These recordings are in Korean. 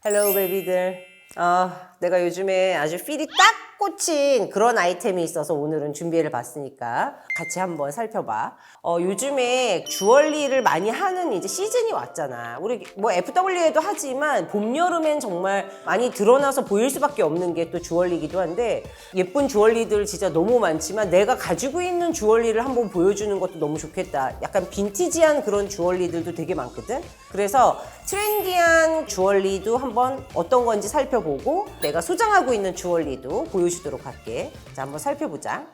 헬로우 베이비들. 내가 요즘에 아주 필이 딱 꽂힌 그런 아이템이 있어서 오늘은 준비를 봤으니까 같이 한번 살펴봐. 요즘에 주얼리를 많이 하는 이제 시즌이 왔잖아. 우리 뭐 FW에도 하지만 봄, 여름엔 정말 많이 드러나서 보일 수밖에 없는 게 또 주얼리이기도 한데 예쁜 주얼리들 진짜 너무 많지만 내가 가지고 있는 주얼리를 한번 보여주는 것도 너무 좋겠다. 약간 빈티지한 그런 주얼리들도 되게 많거든. 그래서 트렌디한 주얼리도 한번 어떤 건지 살펴보고 내가 소장하고 있는 주얼리도 보여주도록 할게. 자, 한번 살펴보자.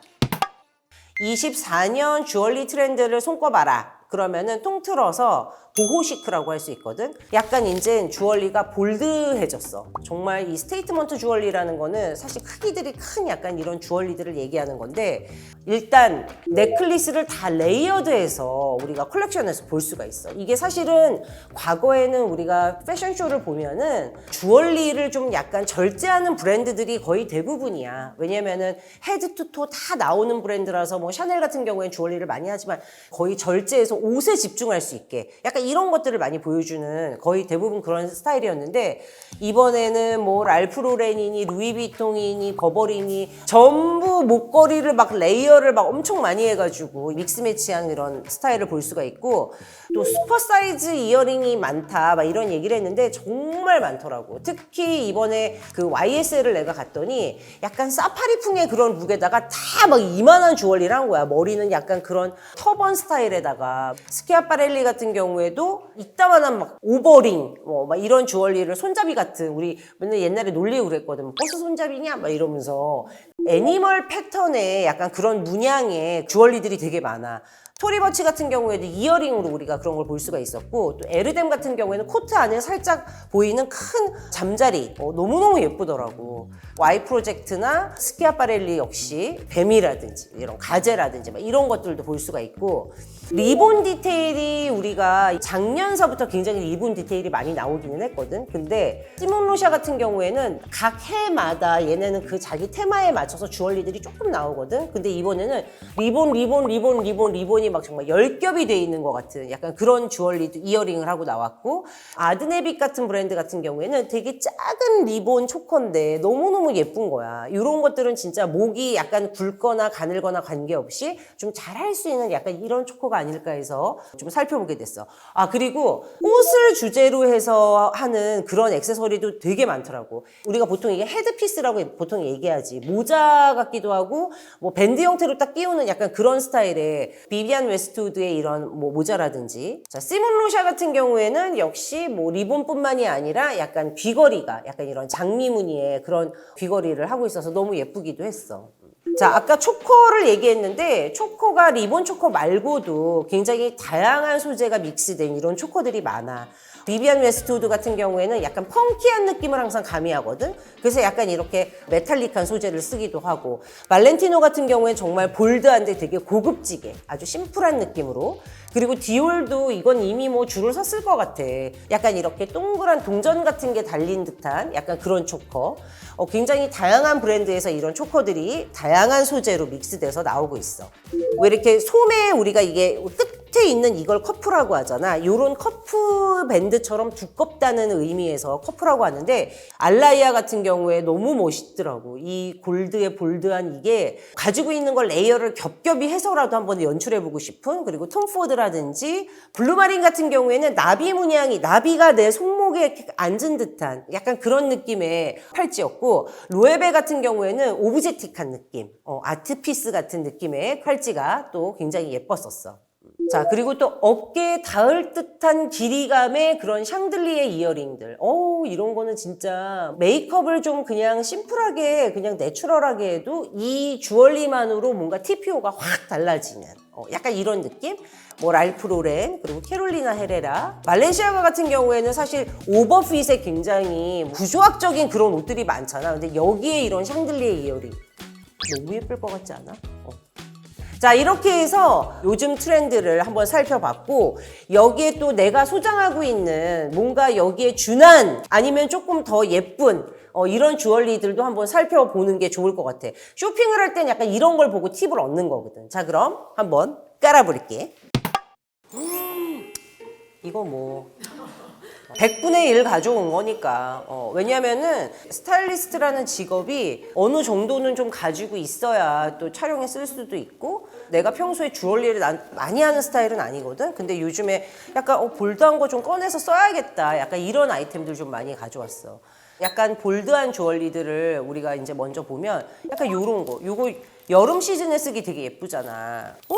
24년 주얼리 트렌드를 손꼽아라. 그러면은 통틀어서 보호 시크라고 할 수 있거든. 약간 이제 주얼리가 볼드해졌어. 정말 이 스테이트먼트 주얼리라는 거는 사실 크기들이 큰 약간 이런 주얼리들을 얘기하는 건데 일단 넥클리스를 다 레이어드해서 우리가 컬렉션에서 볼 수가 있어. 이게 사실은 과거에는 우리가 패션쇼를 보면은 주얼리를 좀 약간 절제하는 브랜드들이 거의 대부분이야. 왜냐면은 헤드 투 토 다 나오는 브랜드라서 뭐 샤넬 같은 경우에는 주얼리를 많이 하지만 거의 절제해서 옷에 집중할 수 있게 약간 이런 것들을 많이 보여주는 거의 대부분 그런 스타일이었는데 이번에는 뭐 랄프 로렌이니 루이비통이니 버버리니 전부 목걸이를 막 레이어를 막 엄청 많이 해가지고 믹스 매치한 이런 스타일을 볼 수가 있고 또 슈퍼 사이즈 이어링이 많다 막 이런 얘기를 했는데 정말 많더라고. 특히 이번에 그 YSL을 내가 갔더니 약간 사파리풍의 그런 룩에다가 다 막 이만한 주얼리를 한 거야. 머리는 약간 그런 터번 스타일에다가 스키아파렐리 같은 경우에도 이따만한 막 오버링 뭐 막 이런 주얼리를 손잡이 같은 우리 맨날 옛날에 놀리고 그랬거든. 버스 손잡이냐 막 이러면서 애니멀 패턴의 약간 그런 문양의 주얼리들이 되게 많아. 토리버치 같은 경우에도 이어링으로 우리가 그런 걸 볼 수가 있었고 또 에르뎀 같은 경우에는 코트 안에 살짝 보이는 큰 잠자리 너무너무 예쁘더라고. Y 프로젝트나 스키아파렐리 역시 뱀이라든지 이런 가제라든지 막 이런 것들도 볼 수가 있고 리본 디테일이 우리가 작년서부터 굉장히 리본 디테일이 많이 나오기는 했거든. 근데 시몬 로샤 같은 경우에는 각 해마다 얘네는 그 자기 테마에 맞춰서 주얼리들이 조금 나오거든. 근데 이번에는 리본이 막 정말 10겹이 돼 있는 것 같은 약간 그런 주얼리 이어링을 하고 나왔고 아드네빗 같은 브랜드 같은 경우에는 되게 작은 리본 초커인데 너무너무 예쁜 거야. 이런 것들은 진짜 목이 약간 굵거나 가늘거나 관계없이 좀 잘 할 수 있는 약간 이런 초커가 아닐까 해서 좀 살펴보게 됐어. 그리고 옷을 주제로 해서 하는 그런 액세서리도 되게 많더라고. 우리가 보통 이게 헤드피스라고 보통 얘기하지. 모자 같기도 하고 뭐 밴드 형태로 딱 끼우는 약간 그런 스타일의 비비안 웨스트우드의 이런 뭐 모자라든지 자 시몬 로샤 같은 경우에는 역시 뭐 리본뿐만이 아니라 약간 귀걸이가 약간 이런 장미 무늬의 그런 귀걸이를 하고 있어서 너무 예쁘기도 했어. 자, 아까 초코를 얘기했는데 초코가 리본 초코 말고도 굉장히 다양한 소재가 믹스된 이런 초코들이 많아. 비비안 웨스트우드 같은 경우에는 약간 펑키한 느낌을 항상 가미하거든. 그래서 약간 이렇게 메탈릭한 소재를 쓰기도 하고 발렌티노 같은 경우에는 정말 볼드한데 되게 고급지게 아주 심플한 느낌으로 그리고 디올도 이건 이미 뭐 줄을 섰을 것 같아. 약간 이렇게 동그란 동전 같은 게 달린 듯한 약간 그런 초커. 굉장히 다양한 브랜드에서 이런 초커들이 다양한 소재로 믹스돼서 나오고 있어. 왜 이렇게 소매 우리가 이게 끝에 있는 이걸 커프라고 하잖아. 이런 커프 밴드처럼 두껍다는 의미에서 커프라고 하는데 알라이아 같은 경우에 너무 멋있더라고. 이 골드의 볼드한 이게 가지고 있는 걸 레이어를 겹겹이 해서라도 한번 연출해보고 싶은 그리고 톰포드라든지 블루마린 같은 경우에는 나비 문양이 나비가 내 손목에 이렇게 앉은 듯한 약간 그런 느낌의 팔찌였고 로에베 같은 경우에는 오브젝틱한 느낌 아트피스 같은 느낌의 팔찌가 또 굉장히 예뻤었어. 자, 그리고 또 어깨에 닿을 듯한 길이감의 그런 샹들리에 이어링들. 이런 거는 진짜 메이크업을 좀 그냥 심플하게, 그냥 내추럴하게 해도 이 주얼리만으로 뭔가 TPO가 확 달라지는 약간 이런 느낌? 뭐 랄프 로렌, 그리고 캐롤리나 헤레라. 발렌시아가 같은 경우에는 사실 오버핏에 굉장히 부조학적인 그런 옷들이 많잖아. 근데 여기에 이런 샹들리에 이어링. 너무 예쁠 것 같지 않아? 자, 이렇게 해서 요즘 트렌드를 한번 살펴봤고 여기에 또 내가 소장하고 있는 뭔가 여기에 준한 아니면 조금 더 예쁜 이런 주얼리들도 한번 살펴보는 게 좋을 것 같아. 쇼핑을 할 땐 약간 이런 걸 보고 팁을 얻는 거거든. 자, 그럼 한번 깔아볼게. 이거 뭐 100분의 1 가져온 거니까. 왜냐면은 스타일리스트라는 직업이 어느 정도는 좀 가지고 있어야 또 촬영에 쓸 수도 있고, 내가 평소에 주얼리를 많이 하는 스타일은 아니거든. 근데 요즘에 약간 볼드한 거 좀 꺼내서 써야겠다, 약간 이런 아이템들 좀 많이 가져왔어. 약간 볼드한 주얼리들을 우리가 이제 먼저 보면 약간 요런 거, 요거 여름 시즌에 쓰기 되게 예쁘잖아. 오,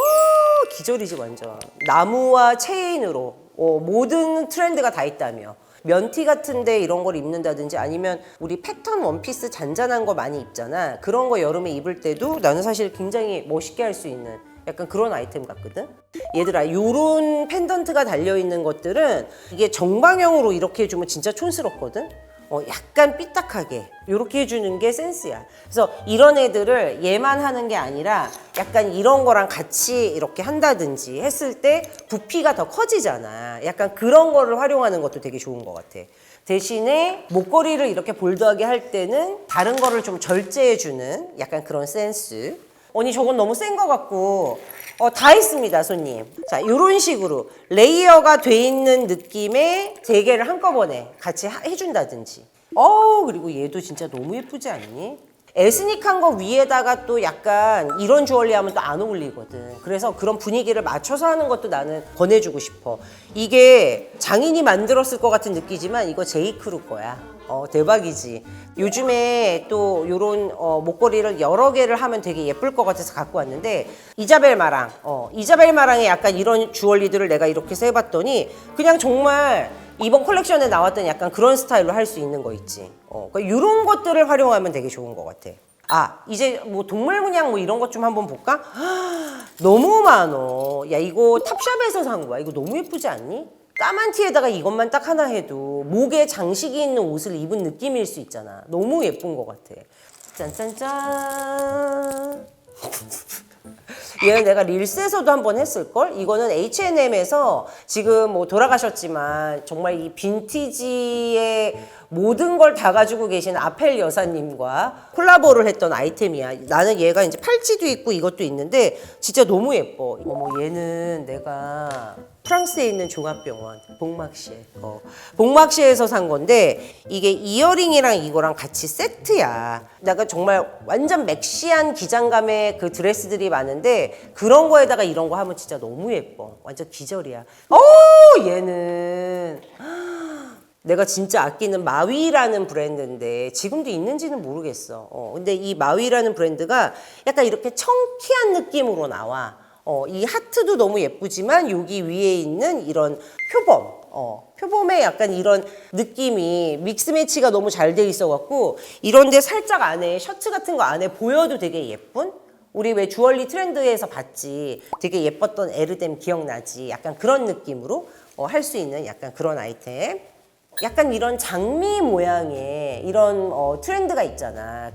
기절이지 완전. 나무와 체인으로 모든 트렌드가 다 있다며. 면티 같은데 이런 걸 입는다든지, 아니면 우리 패턴 원피스 잔잔한 거 많이 입잖아. 그런 거 여름에 입을 때도 나는 사실 굉장히 멋있게 할 수 있는 약간 그런 아이템 같거든. 얘들아, 요런 펜던트가 달려있는 것들은 이게 정방형으로 이렇게 해주면 진짜 촌스럽거든. 약간 삐딱하게 이렇게 해주는 게 센스야. 그래서 이런 애들을 얘만 하는 게 아니라 약간 이런 거랑 같이 이렇게 한다든지 했을 때 부피가 더 커지잖아. 약간 그런 거를 활용하는 것도 되게 좋은 것 같아. 대신에 목걸이를 이렇게 볼드하게 할 때는 다른 거를 좀 절제해주는 약간 그런 센스. 언니 저건 너무 센 거 같고 다 있습니다, 손님. 자, 이런 식으로 레이어가 돼 있는 느낌의 세 개를 한꺼번에 같이 해준다든지. 그리고 얘도 진짜 너무 예쁘지 않니? 에스닉한 거 위에다가 또 약간 이런 주얼리 하면 또 안 어울리거든. 그래서 그런 분위기를 맞춰서 하는 것도 나는 권해주고 싶어. 이게 장인이 만들었을 것 같은 느끼지만 이거 제이크루 거야. 대박이지. 요즘에 또 요런 목걸이를 여러 개를 하면 되게 예쁠 것 같아서 갖고 왔는데, 이자벨 마랑 이자벨 마랑의 약간 이런 주얼리들을 내가 이렇게 해서 해봤더니 그냥 정말 이번 컬렉션에 나왔던 약간 그런 스타일로 할 수 있는 거 있지. 그러니까 이런 것들을 활용하면 되게 좋은 것 같아. 이제 뭐 동물 문양 뭐 이런 것 좀 한번 볼까? 너무 많어. 야, 이거 탑샵에서 산 거야. 이거 너무 예쁘지 않니? 까만 티에다가 이것만 딱 하나 해도 목에 장식이 있는 옷을 입은 느낌일 수 있잖아. 너무 예쁜 것 같아. 짠짠짠. 얘는 내가 릴스에서도 한번 했을걸? 이거는 H&M에서 지금 뭐 돌아가셨지만 정말 이 빈티지의 모든 걸 다 가지고 계신 아펠 여사님과 콜라보를 했던 아이템이야. 나는 얘가 이제 팔찌도 있고 이것도 있는데 진짜 너무 예뻐. 얘는 내가 프랑스에 있는 종합병원 봉막시에서 산 건데, 이게 이어링이랑 이거랑 같이 세트야. 내가 정말 완전 맥시한 기장감의 그 드레스들이 많은데 그런 거에다가 이런 거 하면 진짜 너무 예뻐. 완전 기절이야. 얘는 내가 진짜 아끼는 마위라는 브랜드인데 지금도 있는지는 모르겠어. 근데 이 마위라는 브랜드가 약간 이렇게 청키한 느낌으로 나와. 이 하트도 너무 예쁘지만 여기 위에 있는 이런 표범의 약간 이런 느낌이 믹스 매치가 너무 잘 돼 있어 갖고, 이런데 살짝 안에 셔츠 같은 거 안에 보여도 되게 예쁜? 우리 왜 주얼리 트렌드에서 봤지? 되게 예뻤던 에르뎀 기억나지? 약간 그런 느낌으로 할 수 있는 약간 그런 아이템. 약간 이런 장미 모양의 이런 트렌드가 있잖아.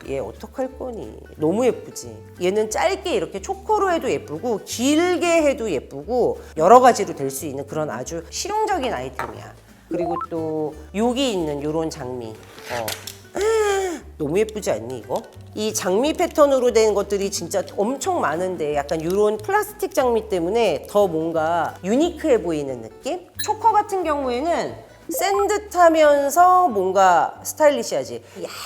얘 어떡할 거니? 너무 예쁘지? 얘는 짧게 이렇게 초코로 해도 예쁘고 길게 해도 예쁘고 여러 가지로 될 수 있는 그런 아주 실용적인 아이템이야. 그리고 또 여기 있는 요런 장미. 너무 예쁘지 않니 이거? 이 장미 패턴으로 된 것들이 진짜 엄청 많은데 약간 이런 플라스틱 장미 때문에 더 뭔가 유니크해 보이는 느낌? 초커 같은 경우에는 센 듯하면서 뭔가 스타일리시하지.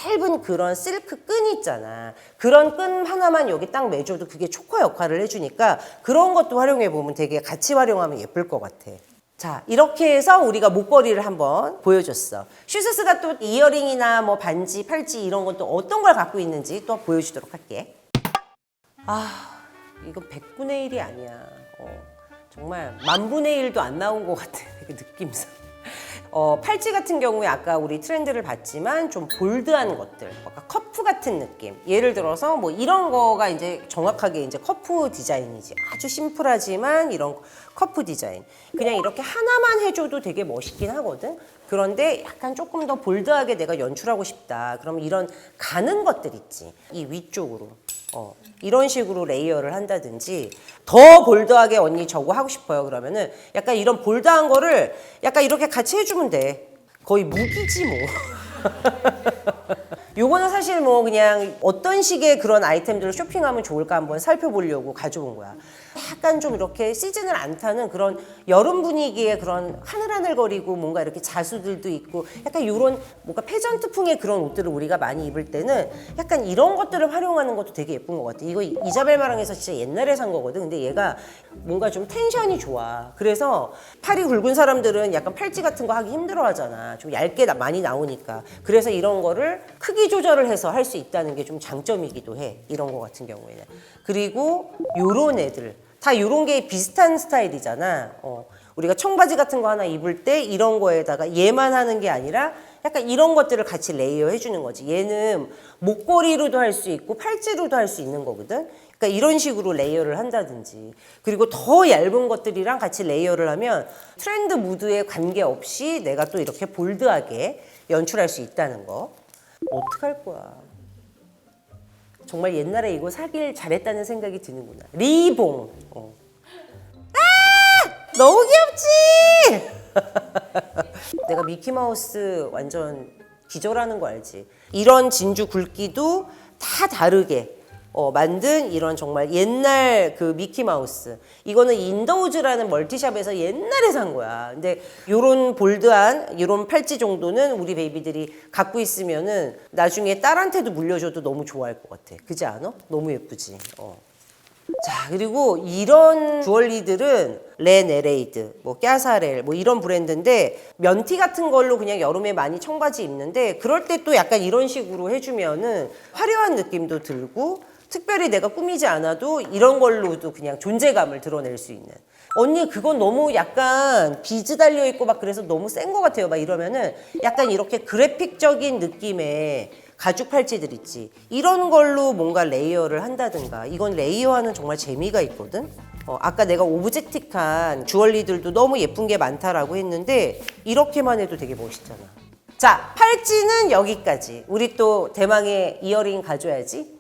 얇은 그런 실크 끈이 있잖아. 그런 끈 하나만 여기 딱 매줘도 그게 초커 역할을 해주니까 그런 것도 활용해 보면 되게 같이 활용하면 예쁠 것 같아. 자, 이렇게 해서 우리가 목걸이를 한번 보여줬어. 슈스스가 또 이어링이나 뭐 반지, 팔찌 이런 것도 어떤 걸 갖고 있는지 또 보여주도록 할게. 이건 100분의 1이 아니야. 정말 10,000분의 1도 안 나온 것 같아. 되게 느낌상. 팔찌 같은 경우에 아까 우리 트렌드를 봤지만 좀 볼드한 것들, 약간 커프 같은 느낌. 예를 들어서 뭐 이런 거가 이제 정확하게 이제 커프 디자인이지. 아주 심플하지만 이런 커프 디자인. 그냥 이렇게 하나만 해줘도 되게 멋있긴 하거든. 그런데 약간 조금 더 볼드하게 내가 연출하고 싶다. 그럼 이런 가는 것들 있지. 이 위쪽으로. 이런 식으로 레이어를 한다든지, 더 볼드하게 언니 저거 하고 싶어요 그러면은 약간 이런 볼드한 거를 약간 이렇게 같이 해주면 돼. 거의 무기지 뭐. 요거는 사실 뭐 그냥 어떤 식의 그런 아이템들을 쇼핑하면 좋을까 한번 살펴보려고 가져온 거야. 약간 좀 이렇게 시즌을 안 타는 그런 여름 분위기의 그런 하늘하늘거리고 뭔가 이렇게 자수들도 있고 약간 이런 뭔가 페전트풍의 그런 옷들을 우리가 많이 입을 때는 약간 이런 것들을 활용하는 것도 되게 예쁜 것 같아. 이거 이자벨 마랑에서 진짜 옛날에 산 거거든. 근데 얘가 뭔가 좀 텐션이 좋아. 그래서 팔이 굵은 사람들은 약간 팔찌 같은 거 하기 힘들어 하잖아. 좀 얇게 많이 나오니까. 그래서 이런 거를 크기 조절을 해서 할 수 있다는 게 좀 장점이기도 해. 이런 거 같은 경우에는. 그리고 요런 애들. 다 요런 게 비슷한 스타일이잖아. 우리가 청바지 같은 거 하나 입을 때 이런 거에다가 얘만 하는 게 아니라 약간 이런 것들을 같이 레이어 해주는 거지. 얘는 목걸이로도 할 수 있고 팔찌로도 할 수 있는 거거든. 그러니까 이런 식으로 레이어를 한다든지. 그리고 더 얇은 것들이랑 같이 레이어를 하면 트렌드 무드에 관계없이 내가 또 이렇게 볼드하게 연출할 수 있다는 거. 어떡할 거야. 정말 옛날에 이거 사길 잘했다는 생각이 드는구나. 리봉. 아! 너무 귀엽지? 내가 미키마우스 완전 기절하는 거 알지? 이런 진주 굵기도 다 다르게 만든 이런 정말 옛날 그 미키마우스. 이거는 인더우즈라는 멀티샵에서 옛날에 산 거야. 근데 요런 볼드한 요런 팔찌 정도는 우리 베이비들이 갖고 있으면은 나중에 딸한테도 물려줘도 너무 좋아할 것 같아. 그지 않아? 너무 예쁘지? 자, 그리고 이런 주얼리들은 레네레이드, 뭐 까사렐, 뭐 이런 브랜드인데 면티 같은 걸로 그냥 여름에 많이 청바지 입는데 그럴 때 또 약간 이런 식으로 해주면은 화려한 느낌도 들고 특별히 내가 꾸미지 않아도 이런 걸로도 그냥 존재감을 드러낼 수 있는. 언니 그건 너무 약간 비즈 달려있고 막 그래서 너무 센 것 같아요. 막 이러면은 약간 이렇게 그래픽적인 느낌의 가죽 팔찌들 있지. 이런 걸로 뭔가 레이어를 한다든가. 이건 레이어하는 정말 재미가 있거든. 아까 내가 오브젝틱한 주얼리들도 너무 예쁜 게 많다라고 했는데 이렇게만 해도 되게 멋있잖아. 자, 팔찌는 여기까지. 우리 또 대망의 이어링 가져야지.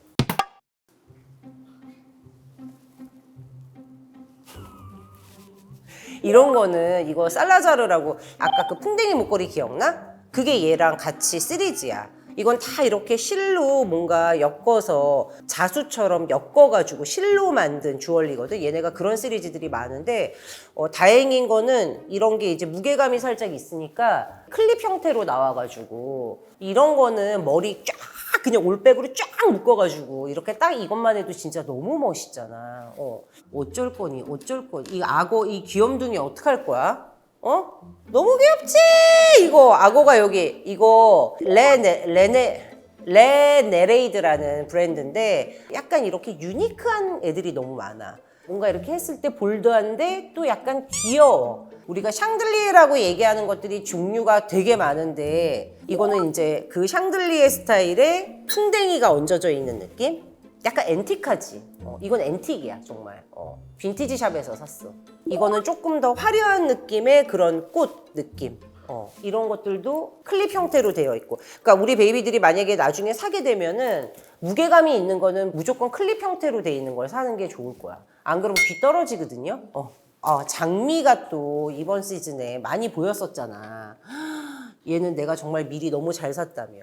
이런 거는 이거 살라자르라고 아까 그 풍뎅이 목걸이 기억나? 그게 얘랑 같이 시리즈야. 이건 다 이렇게 실로 뭔가 엮어서 자수처럼 엮어가지고 실로 만든 주얼리거든. 얘네가 그런 시리즈들이 많은데 다행인 거는 이런 게 이제 무게감이 살짝 있으니까 클립 형태로 나와가지고 이런 거는 머리 쫙 그냥 올백으로 쫙 묶어가지고 이렇게 딱 이것만 해도 진짜 너무 멋있잖아. 어쩔 거니 어쩔 거니. 이 악어 이 귀염둥이 어떡할 거야? 너무 귀엽지? 이거 악어가 여기 이거 레네레이드라는 브랜드인데 약간 이렇게 유니크한 애들이 너무 많아. 뭔가 이렇게 했을 때 볼드한데 또 약간 귀여워. 우리가 샹들리에라고 얘기하는 것들이 종류가 되게 많은데 이거는 이제 그 샹들리에 스타일에 풍뎅이가 얹어져 있는 느낌? 약간 앤틱하지. 이건 앤틱이야 정말. 빈티지 샵에서 샀어. 이거는 조금 더 화려한 느낌의 그런 꽃 느낌. 이런 것들도 클립 형태로 되어 있고. 그러니까 우리 베이비들이 만약에 나중에 사게 되면은 무게감이 있는 거는 무조건 클립 형태로 되어 있는 걸 사는 게 좋을 거야. 안 그러면 귀 떨어지거든요. 장미가 또 이번 시즌에 많이 보였었잖아. 얘는 내가 정말 미리 너무 잘 샀다며.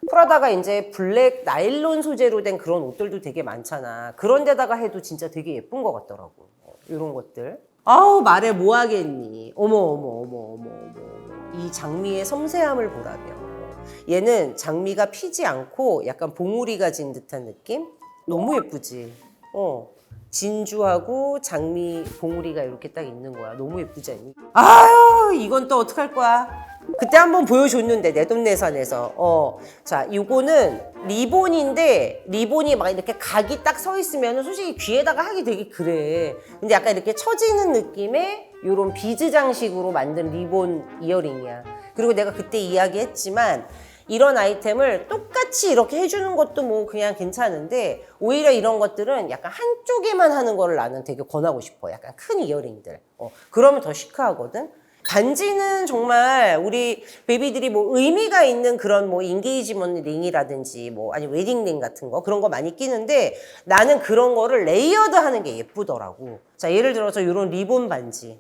프라다가 이제 블랙 나일론 소재로 된 그런 옷들도 되게 많잖아. 그런 데다가 해도 진짜 되게 예쁜 것 같더라고. 이런 것들. 아우 말해 뭐 하겠니. 어머. 이 장미의 섬세함을 보라며. 얘는 장미가 피지 않고 약간 봉우리가 진 듯한 느낌? 너무 예쁘지. 진주하고 장미 봉우리가 이렇게 딱 있는 거야. 너무 예쁘지 않니? 아유 이건 또 어떡할 거야. 그때 한번 보여줬는데 내돈내산에서 자 요거는 리본인데 리본이 막 이렇게 각이 딱 서 있으면 솔직히 귀에다가 하기 되게 그래. 근데 약간 이렇게 처지는 느낌의 요런 비즈 장식으로 만든 리본 이어링이야. 그리고 내가 그때 이야기했지만 이런 아이템을 똑같이 이렇게 해주는 것도 뭐 그냥 괜찮은데 오히려 이런 것들은 약간 한쪽에만 하는 거를 나는 되게 권하고 싶어. 약간 큰 이어링들. 그러면 더 시크하거든. 반지는 정말 우리 베이비들이 뭐 의미가 있는 그런 뭐 인게이지먼트 링이라든지 뭐 아니 웨딩 링 같은 거 그런 거 많이 끼는데 나는 그런 거를 레이어드 하는 게 예쁘더라고. 자 예를 들어서 이런 리본 반지.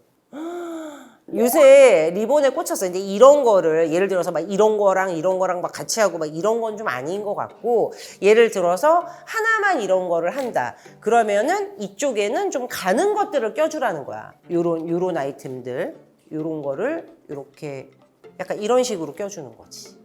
요새 리본에 꽂혔어. 근데 이런 거를 예를 들어서 막 이런 거랑 막 같이 하고 막 이런 건 좀 아닌 것 같고, 예를 들어서 하나만 이런 거를 한다. 그러면은 이쪽에는 좀 가는 것들을 껴주라는 거야. 요런 아이템들, 요런 거를 이렇게 약간 이런 식으로 껴주는 거지.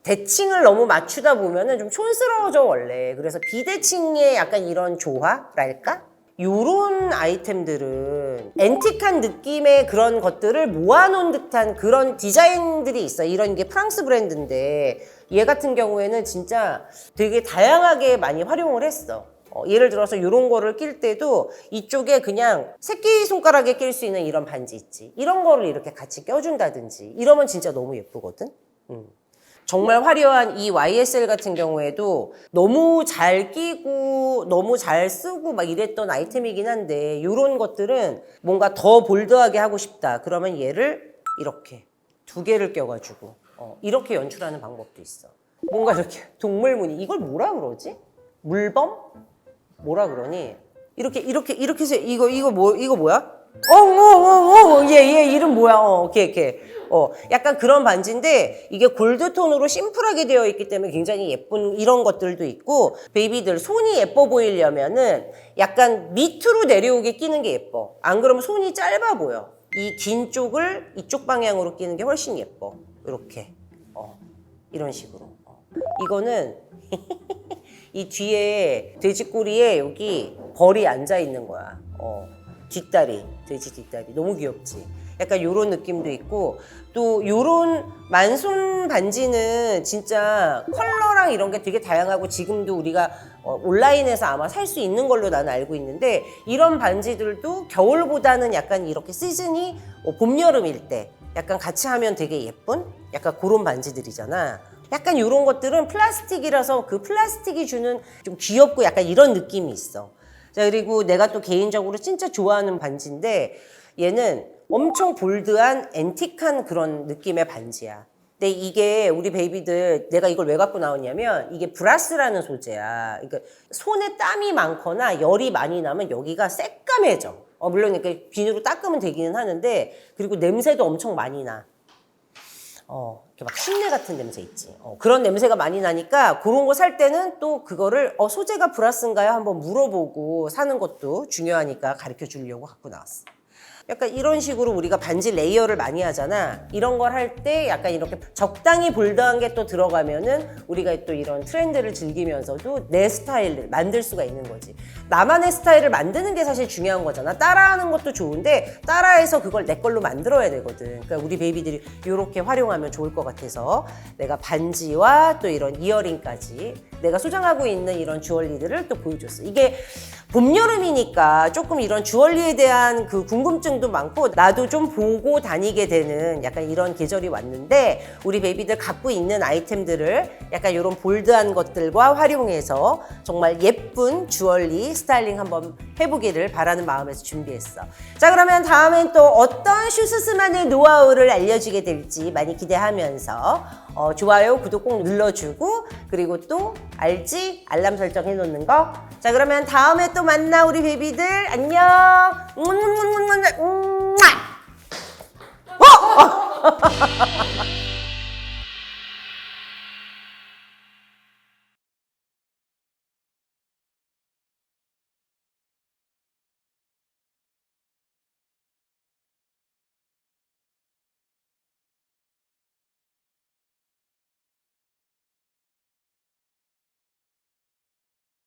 대칭을 너무 맞추다 보면은 좀 촌스러워져 원래. 그래서 비대칭의 약간 이런 조화랄까? 요런 아이템들은 앤틱한 느낌의 그런 것들을 모아놓은 듯한 그런 디자인들이 있어. 이런 게 프랑스 브랜드인데 얘 같은 경우에는 진짜 되게 다양하게 많이 활용을 했어. 예를 들어서 이런 거를 낄 때도 이쪽에 그냥 새끼손가락에 낄 수 있는 이런 반지 있지. 이런 거를 이렇게 같이 껴준다든지 이러면 진짜 너무 예쁘거든. 정말 화려한 이 YSL 같은 경우에도 너무 잘 끼고 너무 잘 쓰고 막 이랬던 아이템이긴 한데 이런 것들은 뭔가 더 볼드하게 하고 싶다. 그러면 얘를 이렇게 두 개를 껴가지고 이렇게 연출하는 방법도 있어. 뭔가 이렇게 동물무늬 이걸 뭐라 그러지? 물범? 뭐라 그러니? 이렇게 해서 이거 뭐야? 얘 이름 뭐야? 걔. 약간 그런 반지인데 이게 골드톤으로 심플하게 되어 있기 때문에 굉장히 예쁜 이런 것들도 있고, 베이비들 손이 예뻐 보이려면은 약간 밑으로 내려오게 끼는 게 예뻐. 안 그러면 손이 짧아 보여. 이 긴 쪽을 이쪽 방향으로 끼는 게 훨씬 예뻐. 이렇게 이런 식으로. 이거는 이 뒤에 돼지꼬리에 여기 벌이 앉아 있는 거야. 뒷다리, 돼지 뒷다리. 너무 귀엽지? 약간 요런 느낌도 있고, 또 요런 만손 반지는 진짜 컬러랑 이런 게 되게 다양하고 지금도 우리가 온라인에서 아마 살 수 있는 걸로 나는 알고 있는데, 이런 반지들도 겨울보다는 약간 이렇게 시즌이 봄, 여름일 때 약간 같이 하면 되게 예쁜 약간 그런 반지들이잖아. 약간 이런 것들은 플라스틱이라서 그 플라스틱이 주는 좀 귀엽고 약간 이런 느낌이 있어. 자, 그리고 내가 또 개인적으로 진짜 좋아하는 반지인데 얘는 엄청 볼드한 앤틱한 그런 느낌의 반지야. 근데 이게 우리 베이비들 내가 이걸 왜 갖고 나왔냐면 이게 브라스라는 소재야. 그러니까 손에 땀이 많거나 열이 많이 나면 여기가 새까매져. 물론 이렇게 비누로 닦으면 되기는 하는데, 그리고 냄새도 엄청 많이 나. 이렇게 막 신내 같은 냄새 있지. 그런 냄새가 많이 나니까 그런 거 살 때는 또 그거를 소재가 브라스인가요? 한번 물어보고 사는 것도 중요하니까 가르쳐 주려고 갖고 나왔어. 약간 이런 식으로 우리가 반지 레이어를 많이 하잖아. 이런 걸 할 때 약간 이렇게 적당히 볼드한 게 또 들어가면은 우리가 또 이런 트렌드를 즐기면서도 내 스타일을 만들 수가 있는 거지. 나만의 스타일을 만드는 게 사실 중요한 거잖아. 따라하는 것도 좋은데 따라해서 그걸 내 걸로 만들어야 되거든. 그러니까 우리 베이비들이 이렇게 활용하면 좋을 것 같아서 내가 반지와 또 이런 이어링까지 내가 소장하고 있는 이런 주얼리들을 또 보여줬어. 이게 봄, 여름이니까 조금 이런 주얼리에 대한 그 궁금증도 많고 나도 좀 보고 다니게 되는 약간 이런 계절이 왔는데, 우리 베이비들 갖고 있는 아이템들을 약간 이런 볼드한 것들과 활용해서 정말 예쁜 주얼리 스타일링 한번 해보기를 바라는 마음에서 준비했어. 자, 그러면 다음엔 또 어떤 슈스스만의 노하우를 알려주게 될지 많이 기대하면서 좋아요, 구독 꼭 눌러주고, 그리고 또 알지? 알람 설정 해놓는 거. 자, 그러면 다음에 또 만나 우리 베이비들. 안녕.